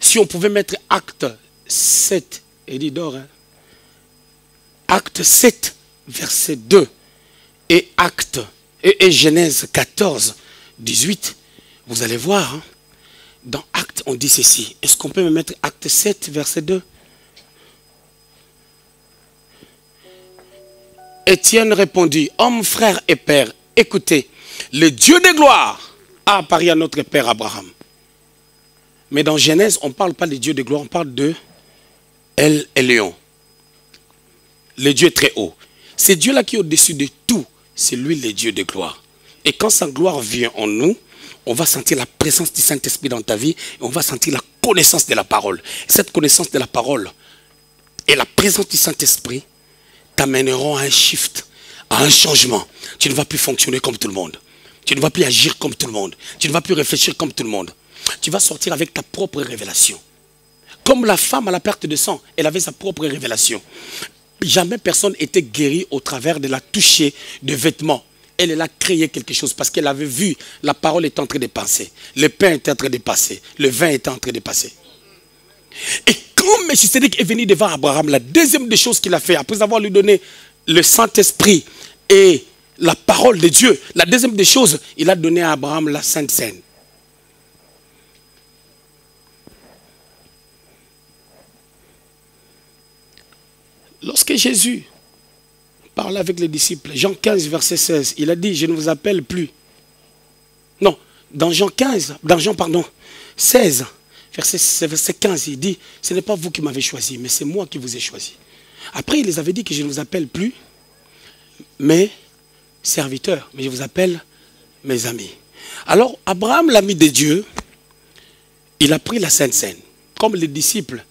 si on pouvait mettre Acte 7, Edidor, Acte 7, verset 2, et Genèse 14, 18, vous allez voir, dans Acte, on dit ceci. Est-ce qu'on peut me mettre Acte 7, verset 2? Étienne répondit, homme, frère et père, écoutez, le Dieu de gloire a apparu à notre père Abraham. Mais dans Genèse, on ne parle pas de Dieu de gloire, on parle de El Elyon. Le Dieu très haut. C'est Dieu-là qui est au-dessus de tout. C'est lui le Dieu de gloire. Et quand sa gloire vient en nous, on va sentir la présence du Saint-Esprit dans ta vie et on va sentir la connaissance de la parole. Cette connaissance de la parole et la présence du Saint-Esprit t'amèneront à un shift, à un changement. Tu ne vas plus fonctionner comme tout le monde. Tu ne vas plus agir comme tout le monde. Tu ne vas plus réfléchir comme tout le monde. Tu vas sortir avec ta propre révélation. Comme la femme à la perte de sang, elle avait sa propre révélation. Jamais personne n'était guéri au travers de la toucher de vêtements. Elle a créé quelque chose parce qu'elle avait vu la parole était en train de passer. Le pain était en train de passer. Le vin était en train de passer. Et quand Melchisedec est venu devant Abraham, la deuxième des choses qu'il a fait, après avoir lui donné le Saint-Esprit et la parole de Dieu, la deuxième des choses, il a donné à Abraham la Sainte Seine. Lorsque Jésus parle avec les disciples, Jean 15, verset 16, il a dit, je ne vous appelle plus. Non, dans Jean 16, verset 15, il dit, ce n'est pas vous qui m'avez choisi, mais c'est moi qui vous ai choisi. Après, il les avait dit que je ne vous appelle plus mes serviteurs, mais je vous appelle mes amis. Alors, Abraham, l'ami de Dieu, il a pris la Sainte Seine, comme les disciples,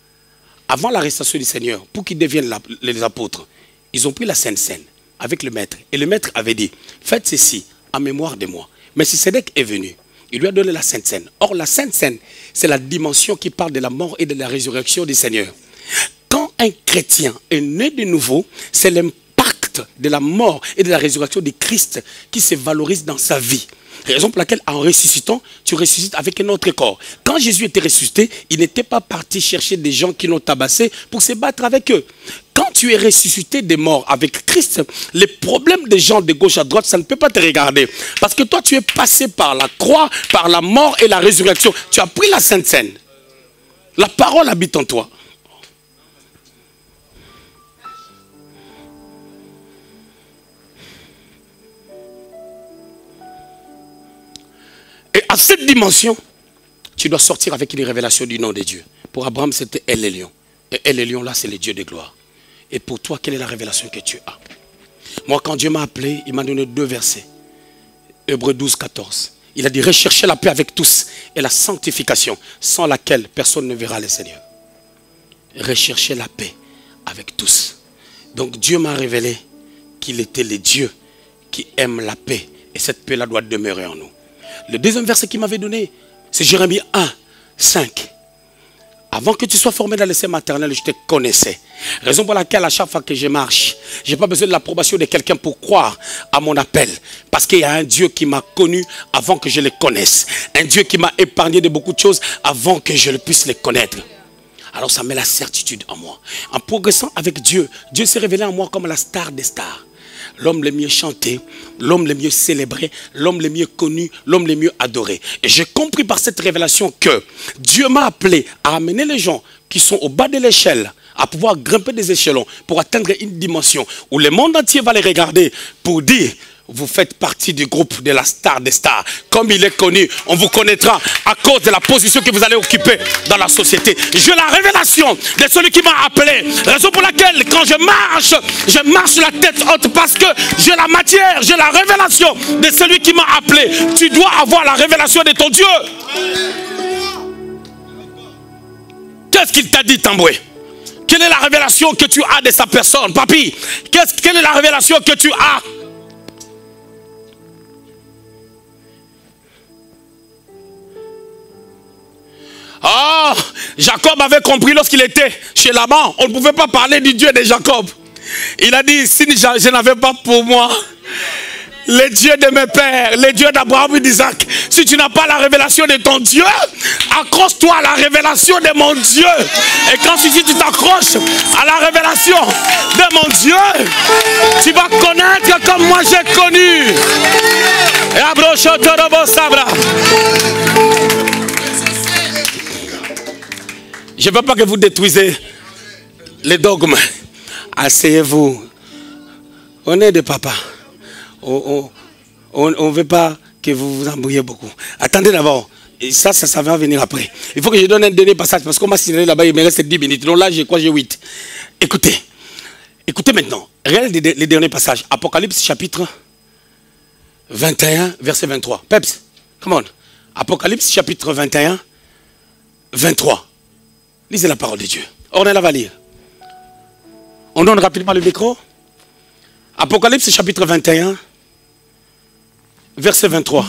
avant l'arrestation du Seigneur, pour qu'ils deviennent les apôtres, ils ont pris la Sainte Seine avec le maître. Et le maître avait dit, faites ceci en mémoire de moi. Mais Melchisedec est venu. Il lui a donné la Sainte Seine. Or, la Sainte Seine, c'est la dimension qui parle de la mort et de la résurrection du Seigneur. Quand un chrétien est né de nouveau, c'est l'impact de la mort et de la résurrection de Christ qui se valorise dans sa vie. Raison pour laquelle, en ressuscitant, tu ressuscites avec un autre corps. Quand Jésus était ressuscité, il n'était pas parti chercher des gens qui l'ont tabassé pour se battre avec eux. Quand tu es ressuscité des morts avec Christ, les problèmes des gens de gauche à droite, ça ne peut pas te regarder. Parce que toi, tu es passé par la croix, par la mort et la résurrection. Tu as pris la Sainte Seine. La parole habite en toi. Et à cette dimension, tu dois sortir avec une révélation du nom de Dieu. Pour Abraham, c'était El Elyon. Et El Elyon, là, c'est le Dieu de gloire. Et pour toi, quelle est la révélation que tu as? Moi, quand Dieu m'a appelé, il m'a donné 2 versets. Hébreux 12, 14. Il a dit, recherchez la paix avec tous et la sanctification, sans laquelle personne ne verra le Seigneur. Recherchez la paix avec tous. Donc Dieu m'a révélé qu'il était le Dieu qui aime la paix. Et cette paix-là doit demeurer en nous. Le deuxième verset qu'il m'avait donné, c'est Jérémie 1, 5. Avant que tu sois formé dans le sein maternel, je te connaissais. Raison pour laquelle à chaque fois que je marche, je n'ai pas besoin de l'approbation de quelqu'un pour croire à mon appel. Parce qu'il y a un Dieu qui m'a connu avant que je le connaisse. Un Dieu qui m'a épargné de beaucoup de choses avant que je puisse le connaître. Alors ça met la certitude en moi. En progressant avec Dieu, Dieu s'est révélé en moi comme la star des stars. L'homme le mieux chanté, l'homme le mieux célébré, l'homme le mieux connu, l'homme le mieux adoré. Et j'ai compris par cette révélation que Dieu m'a appelé à amener les gens qui sont au bas de l'échelle à pouvoir grimper des échelons pour atteindre une dimension où le monde entier va les regarder pour dire: vous faites partie du groupe de la star des stars. Comme il est connu, on vous connaîtra à cause de la position que vous allez occuper dans la société. J'ai la révélation de celui qui m'a appelé. Raison pour laquelle, quand je marche la tête haute parce que j'ai la matière, j'ai la révélation de celui qui m'a appelé. Tu dois avoir la révélation de ton Dieu. Qu'est-ce qu'il t'a dit, Tamboué? Quelle est la révélation que tu as de sa personne, papy? Quelle est la révélation que tu as? Oh, Jacob avait compris lorsqu'il était chez Laban. On ne pouvait pas parler du Dieu de Jacob. Il a dit: si je n'avais pas pour moi les dieux de mes pères, les dieux d'Abraham et d'Isaac, si tu n'as pas la révélation de ton Dieu, accroche-toi à la révélation de mon Dieu. Et quand tu t'accroches à la révélation de mon Dieu, tu vas connaître comme moi j'ai connu. Et abrochotorobo sabra. Je ne veux pas que vous détruisez les dogmes. Asseyez-vous. On est des papas. On ne veut pas que vous vous embrouillez beaucoup. Attendez d'abord. Et ça va venir après. Il faut que je donne un dernier passage parce qu'on m'a signalé là-bas, il me reste 10 minutes. Donc là, j'ai 8. Écoutez. Écoutez maintenant. Regardez les derniers passages. Apocalypse chapitre 21, verset 23. Peps, come on. Apocalypse chapitre 21, 23. Lisez la parole de Dieu. On est là, va lire. On donne rapidement le micro. Apocalypse chapitre 21, verset 23.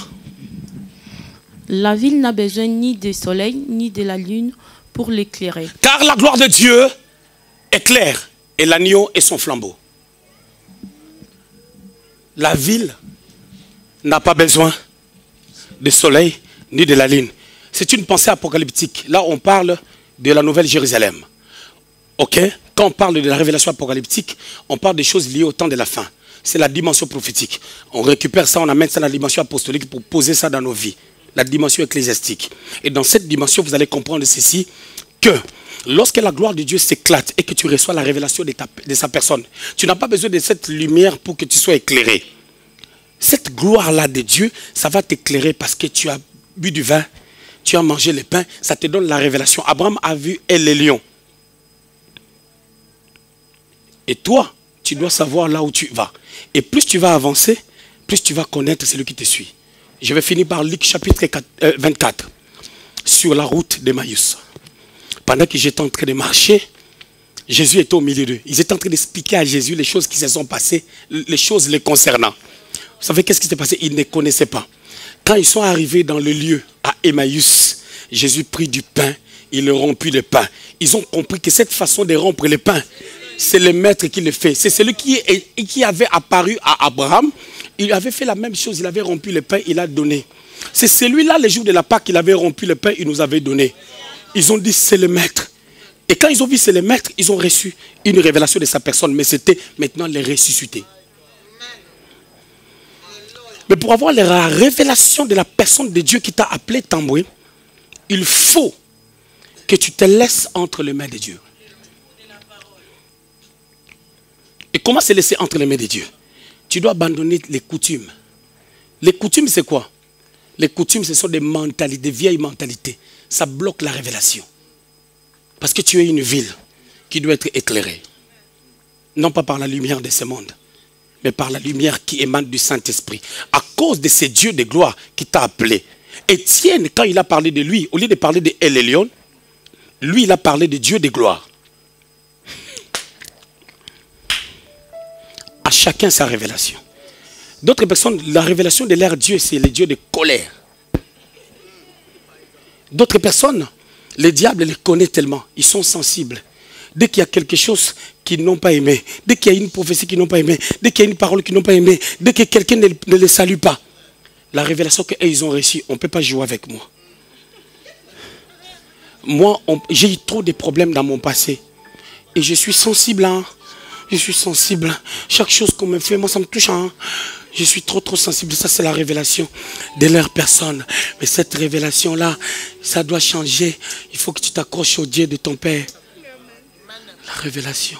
La ville n'a besoin ni du soleil, ni de la lune pour l'éclairer. Car la gloire de Dieu éclaire et l'agneau est son flambeau. La ville n'a pas besoin de soleil ni de la lune. C'est une pensée apocalyptique. Là, on parle de la nouvelle Jérusalem. Ok? Quand on parle de la révélation apocalyptique, on parle des choses liées au temps de la fin. C'est la dimension prophétique. On récupère ça, on amène ça dans la dimension apostolique pour poser ça dans nos vies. La dimension ecclésiastique. Et dans cette dimension, vous allez comprendre ceci, que lorsque la gloire de Dieu s'éclate et que tu reçois la révélation de sa personne, tu n'as pas besoin de cette lumière pour que tu sois éclairé. Cette gloire-là de Dieu, ça va t'éclairer parce que tu as bu du vin, tu as mangé le pain, ça te donne la révélation. Abraham a vu les lions. Et toi, tu dois savoir là où tu vas. Et plus tu vas avancer, plus tu vas connaître celui qui te suit. Je vais finir par Luc chapitre 24. Sur la route d'Emmaüs. Pendant que j'étais en train de marcher, Jésus était au milieu d'eux. Ils étaient en train d'expliquer à Jésus les choses qui se sont passées, les choses les concernant. Vous savez qu'est-ce qui s'est passé? Ils ne connaissaient pas. Quand ils sont arrivés dans le lieu à Emmaüs, Jésus prit du pain, il le rompit le pain. Ils ont compris que cette façon de rompre le pain, c'est le maître qui le fait. C'est celui qui avait apparu à Abraham. Il avait fait la même chose, il avait rompu le pain, il a donné. C'est celui-là, le jour de la Pâque, il avait rompu le pain, il nous avait donné. Ils ont dit, c'est le maître. Et quand ils ont vu c'est le maître, ils ont reçu une révélation de sa personne, mais c'était maintenant les ressuscités. Mais pour avoir la révélation de la personne de Dieu qui t'a appelé Tamboué, il faut que tu te laisses entre les mains de Dieu. Et comment se laisser entre les mains de Dieu? Tu dois abandonner les coutumes. Les coutumes, c'est quoi? Les coutumes, ce sont des mentalités, des vieilles mentalités. Ça bloque la révélation. Parce que tu es une ville qui doit être éclairée. Non pas par la lumière de ce monde, mais par la lumière qui émane du Saint-Esprit. À cause de ces dieux de gloire qui t'a appelé. Étienne, quand il a parlé de lui, au lieu de parler de El Elyon, lui, il a parlé de Dieu de gloire. À chacun sa révélation. D'autres personnes, la révélation de leur Dieu, c'est le Dieu de colère. D'autres personnes, Les diables les connaissent tellement. Ils sont sensibles. Dès qu'il y a quelque chose qu'ils n'ont pas aimé, dès qu'il y a une prophétie qu'ils n'ont pas aimé, dès qu'il y a une parole qu'ils n'ont pas aimé, dès que quelqu'un ne les salue pas, la révélation qu'ils ont reçue, on ne peut pas jouer avec moi. Moi, j'ai eu trop de problèmes dans mon passé. Et je suis sensible. Hein? Je suis sensible. Chaque chose qu'on me fait, moi, ça me touche. Hein? Je suis trop sensible. Ça, c'est la révélation de leur personne. Mais cette révélation-là, ça doit changer. Il faut que tu t'accroches au Dieu de ton Père. La révélation.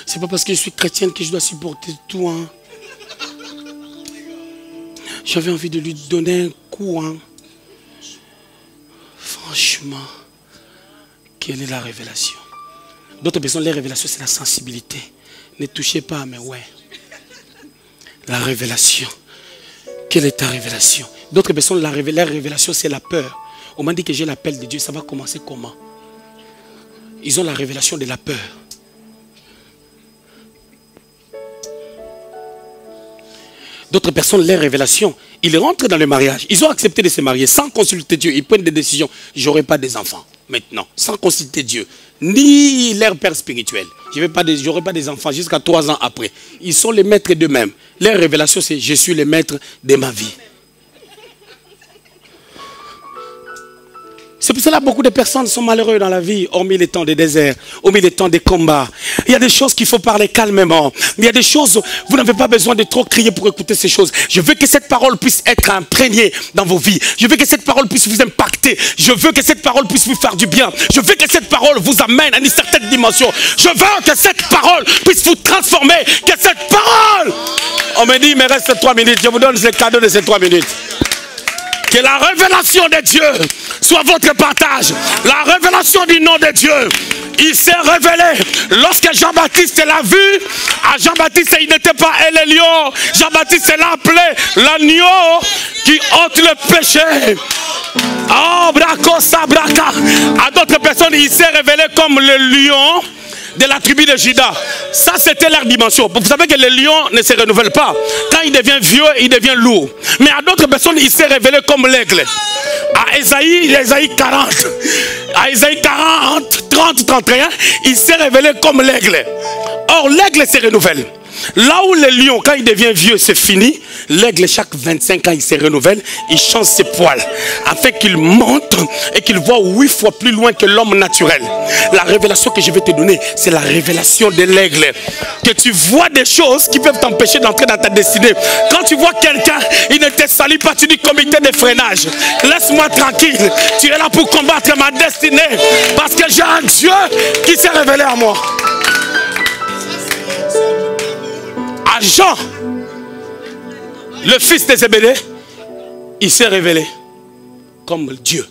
C'est pas parce que je suis chrétienne que je dois supporter tout. Hein? J'avais envie de lui donner un coup. Hein? Franchement, quelle est la révélation? D'autres personnes, les révélations, c'est la sensibilité. Ne touchez pas, mais ouais. La révélation. Quelle est ta révélation? D'autres personnes, la révélation, c'est la peur. On m'a dit que j'ai l'appel de Dieu. Ça va commencer comment? Ils ont la révélation de la peur. D'autres personnes, les révélations, ils rentrent dans le mariage. Ils ont accepté de se marier sans consulter Dieu. Ils prennent des décisions. Je n'aurai pas des enfants maintenant, sans consulter Dieu. Ni leur père spirituel. Je n'aurai pas des enfants jusqu'à 3 ans après. Ils sont les maîtres d'eux-mêmes. Leur révélation, c'est je suis le maître de ma vie. C'est pour cela que beaucoup de personnes sont malheureuses dans la vie, hormis les temps de désert, hormis les temps de combat. Il y a des choses qu'il faut parler calmement. Il y a des choses, vous n'avez pas besoin de trop crier pour écouter ces choses. Je veux que cette parole puisse être imprégnée dans vos vies. Je veux que cette parole puisse vous impacter. Je veux que cette parole puisse vous faire du bien. Je veux que cette parole vous amène à une certaine dimension. Je veux que cette parole puisse vous transformer. Que cette parole... On me dit, il me reste 3 minutes. Je vous donne le cadeau de ces 3 minutes. Que la révélation de Dieu soit votre partage. La révélation du nom de Dieu. Il s'est révélé. Lorsque Jean-Baptiste l'a vu, à Jean-Baptiste, il n'était pas le lion. Jean-Baptiste l'a appelé l'agneau qui ôte le péché. Oh, braco, sabraka. À d'autres personnes, il s'est révélé comme le lion de la tribu de Juda. Ça, c'était leur dimension. Vous savez que le lion ne se renouvelle pas. Quand il devient vieux, il devient lourd. Mais à d'autres personnes, il s'est révélé comme l'aigle. À Ésaïe 40, à Ésaïe 40, 30, 31, il s'est révélé comme l'aigle. Or, l'aigle se renouvelle. Là où le lion, quand il devient vieux, c'est fini. L'aigle, chaque 25 ans, il se renouvelle. Il change ses poils. Afin qu'il monte et qu'il voit 8 fois plus loin que l'homme naturel. La révélation que je vais te donner, c'est la révélation de l'aigle. Que tu vois des choses qui peuvent t'empêcher d'entrer dans ta destinée. Quand tu vois quelqu'un, il ne te salue pas, tu dis comité de freinage. Laisse-moi tranquille. Tu es là pour combattre ma destinée. Parce que j'ai un Dieu qui s'est révélé à moi. À Jean, le fils de Zébédée, il s'est révélé comme Dieu.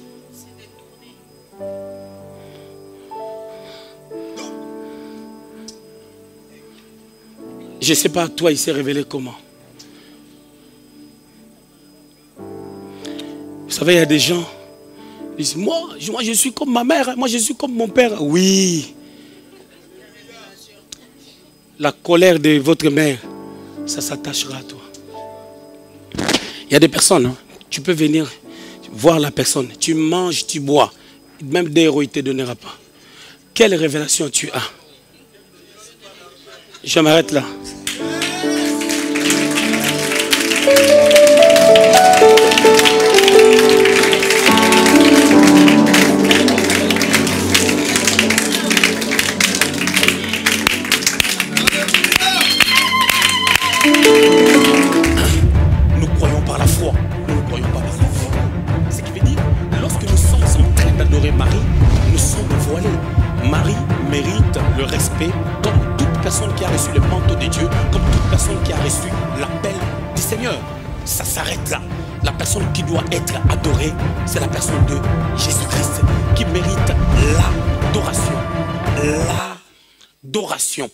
Je ne sais pas, toi, il s'est révélé comment. Vous savez, il y a des gens qui disent, moi, je suis comme ma mère, moi, je suis comme mon père. Oui. La colère de votre mère, ça s'attachera à toi. Il y a des personnes, hein, tu peux venir voir la personne, tu manges, tu bois, même des héros, il ne te donnera pas. Quelle révélation tu as? Je m'arrête là. Nous croyons par la foi. Nous ne croyons pas par la foi. Ce qui veut dire, lorsque nous sommes en train d'adorer Marie, nous sommes voilés. Marie mérite le respect comme toute personne qui a reçu le manteau de Dieu, comme toute personne qui a reçu l'appel du Seigneur. Ça s'arrête là. La personne qui doit être adorée, c'est la personne de Jésus-Christ qui mérite l'adoration. L'adoration.